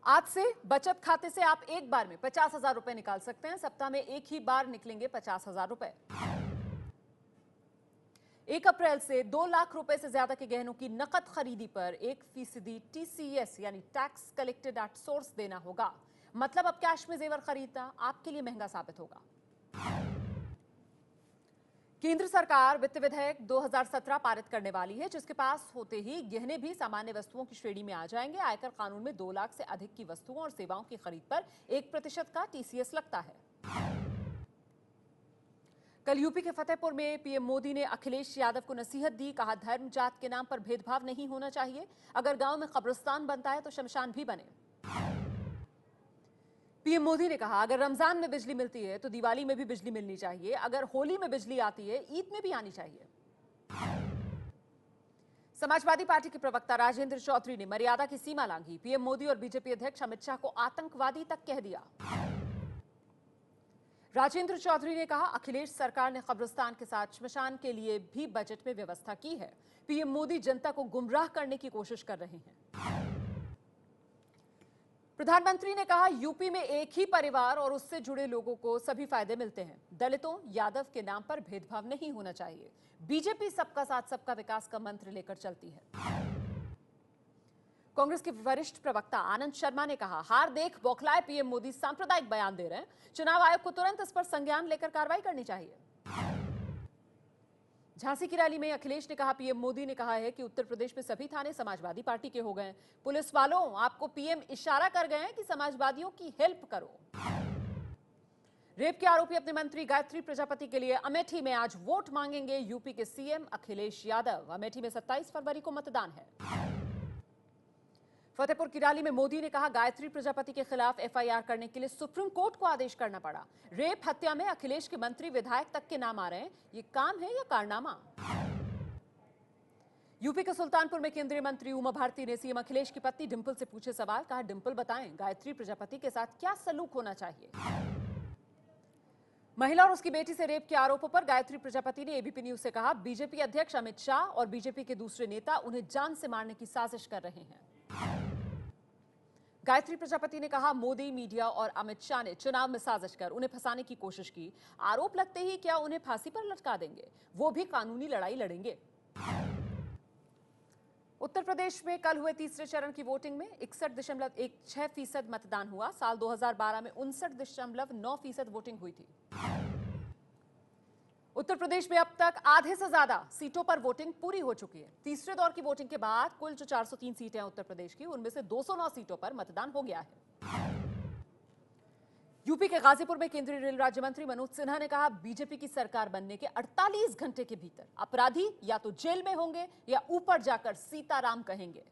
आज से बचत खाते से आप एक बार में 50,000 रुपए निकाल सकते हैं। सप्ताह में एक ही बार निकलेंगे 50,000 रुपए। 1 अप्रैल से 2 लाख रुपए से ज्यादा के गहनों की नकद खरीदी पर 1% TCS यानी टैक्स कलेक्टेड एट सोर्स देना होगा। मतलब अब कैश में जेवर खरीदना आपके लिए महंगा साबित होगा। केंद्र सरकार वित्त विधेयक 2017 पारित करने वाली है, जिसके पास होते ही गहने भी सामान्य वस्तुओं की श्रेणी में आ जाएंगे। आयकर कानून में 2 लाख से अधिक की वस्तुओं और सेवाओं की खरीद पर 1% का TCS लगता है। कल यूपी के फतेहपुर में पीएम मोदी ने अखिलेश यादव को नसीहत दी। कहा, धर्म जात के नाम पर भेदभाव नहीं होना चाहिए। अगर गांव में कब्रिस्तान बनता है तो शमशान भी बने। पीएम मोदी ने कहा, अगर रमजान में बिजली मिलती है तो दिवाली में भी बिजली मिलनी चाहिए। अगर होली में बिजली आती है, ईद में भी आनी चाहिए। समाजवादी पार्टी के प्रवक्ता राजेंद्र चौधरी ने मर्यादा की सीमा लांघी। पीएम मोदी और बीजेपी अध्यक्ष अमित शाह को आतंकवादी तक कह दिया। राजेंद्र चौधरी ने कहा, अखिलेश सरकार ने कब्रिस्तान के साथ श्मशान के लिए भी बजट में व्यवस्था की है। पीएम मोदी जनता को गुमराह करने की कोशिश कर रहे हैं। प्रधानमंत्री ने कहा, यूपी में एक ही परिवार और उससे जुड़े लोगों को सभी फायदे मिलते हैं। दलितों, यादव के नाम पर भेदभाव नहीं होना चाहिए। बीजेपी सबका साथ सबका विकास का मंत्र लेकर चलती है। कांग्रेस के वरिष्ठ प्रवक्ता आनंद शर्मा ने कहा, हार देख बौखलाए पीएम मोदी सांप्रदायिक बयान दे रहे हैं। चुनाव आयोग को तुरंत इस पर संज्ञान लेकर कार्रवाई करनी चाहिए। झांसी की रैली में अखिलेश ने कहा, पीएम मोदी ने कहा है कि उत्तर प्रदेश में सभी थाने समाजवादी पार्टी के हो गए। पुलिस वालों, आपको पीएम इशारा कर गए हैं कि समाजवादियों की हेल्प करो। रेप के आरोपी अपने मंत्री गायत्री प्रजापति के लिए अमेठी में आज वोट मांगेंगे यूपी के सीएम अखिलेश यादव। अमेठी में 27 फरवरी को मतदान है। फतेहपुर की रैली में मोदी ने कहा, गायत्री प्रजापति के खिलाफ एफआईआर करने के लिए सुप्रीम कोर्ट को आदेश करना पड़ा। रेप हत्या में अखिलेश के मंत्री विधायक तक के नाम आ रहे हैं। ये काम है या कारनामा? यूपी के सुल्तानपुर में केंद्रीय मंत्री उमा भारती ने सीएम अखिलेश की पत्नी डिंपल से पूछे सवाल। कहा, डिंपल बताएं, गायत्री प्रजापति के साथ क्या सलूक होना चाहिए। महिला और उसकी बेटी से रेप के आरोपों पर गायत्री प्रजापति ने एबीपी न्यूज से कहा, बीजेपी अध्यक्ष अमित शाह और बीजेपी के दूसरे नेता उन्हें जान से मारने की साजिश कर रहे हैं। गायत्री प्रजापति ने कहा, मोदी, मीडिया और अमित शाह ने चुनाव में साजिश कर उन्हें फंसाने की कोशिश की। आरोप लगते ही क्या उन्हें फांसी पर लटका देंगे? वो भी कानूनी लड़ाई लड़ेंगे। उत्तर प्रदेश में कल हुए तीसरे चरण की वोटिंग में 61.16% मतदान हुआ। साल 2012 में 59.9% वोटिंग हुई थी। उत्तर प्रदेश में अब तक आधे से ज्यादा सीटों पर वोटिंग पूरी हो चुकी है। तीसरे दौर की वोटिंग के बाद कुल जो 403 सीटें हैं उत्तर प्रदेश की, उनमें से 209 सीटों पर मतदान हो गया है। यूपी के गाजीपुर में केंद्रीय रेल राज्य मंत्री मनोज सिन्हा ने कहा, बीजेपी की सरकार बनने के 48 घंटे के भीतर अपराधी या तो जेल में होंगे या ऊपर जाकर सीताराम कहेंगे।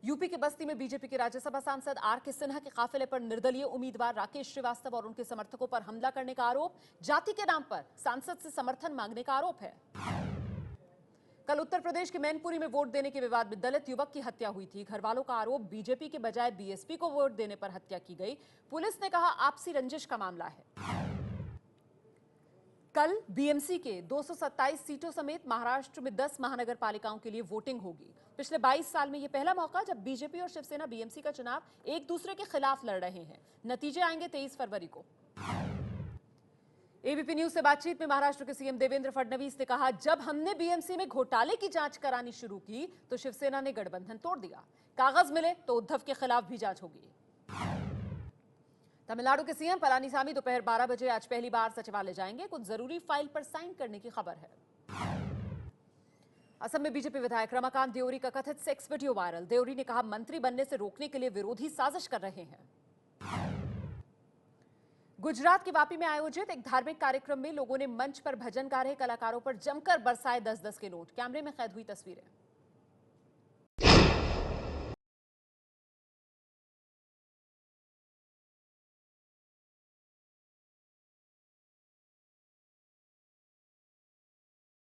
यूपी के बस्ती में बीजेपी के राज्यसभा सांसद आर.के. सिन्हा के काफिले पर निर्दलीय उम्मीदवार राकेश श्रीवास्तव और उनके समर्थकों पर हमला करने का आरोप। जाति के नाम पर सांसद से समर्थन मांगने का आरोप है। कल उत्तर प्रदेश के मैनपुरी में वोट देने के विवाद में दलित युवक की हत्या हुई थी। घर वालों का आरोप, बीजेपी के बजाय बीएसपी को वोट देने पर हत्या की गई। पुलिस ने कहा, आपसी रंजिश का मामला है। कल बीएमसी के 227 सीटों समेत महाराष्ट्र में 10 महानगर पालिकाओं के लिए वोटिंग होगी। पिछले 22 साल में यह पहला मौका जब बीजेपी और शिवसेना बीएमसी का चुनाव एक दूसरे के खिलाफ लड़ रहे हैं। नतीजे आएंगे 23 फरवरी को। एबीपी न्यूज से बातचीत में महाराष्ट्र के सीएम देवेंद्र फडणवीस ने कहा, जब हमने बीएमसी में घोटाले की जांच करानी शुरू की तो शिवसेना ने गठबंधन तोड़ दिया। कागज मिले तो उद्धव के खिलाफ भी जांच होगी। तमिलनाडु के सीएम पलानीसामी दोपहर 12 बजे आज पहली बार सचिवालय जाएंगे। कुछ जरूरी फाइल पर साइन करने की खबर है। असम में बीजेपी विधायक रमाकांत देओरी का कथित सेक्स वीडियो वायरल। देओरी ने कहा, मंत्री बनने से रोकने के लिए विरोधी साजिश कर रहे हैं। गुजरात के वापी में आयोजित एक धार्मिक कार्यक्रम में लोगों ने मंच पर भजन गा रहे कलाकारों पर जमकर बरसाए 10-10 के नोट। कैमरे में कैद हुई तस्वीरें।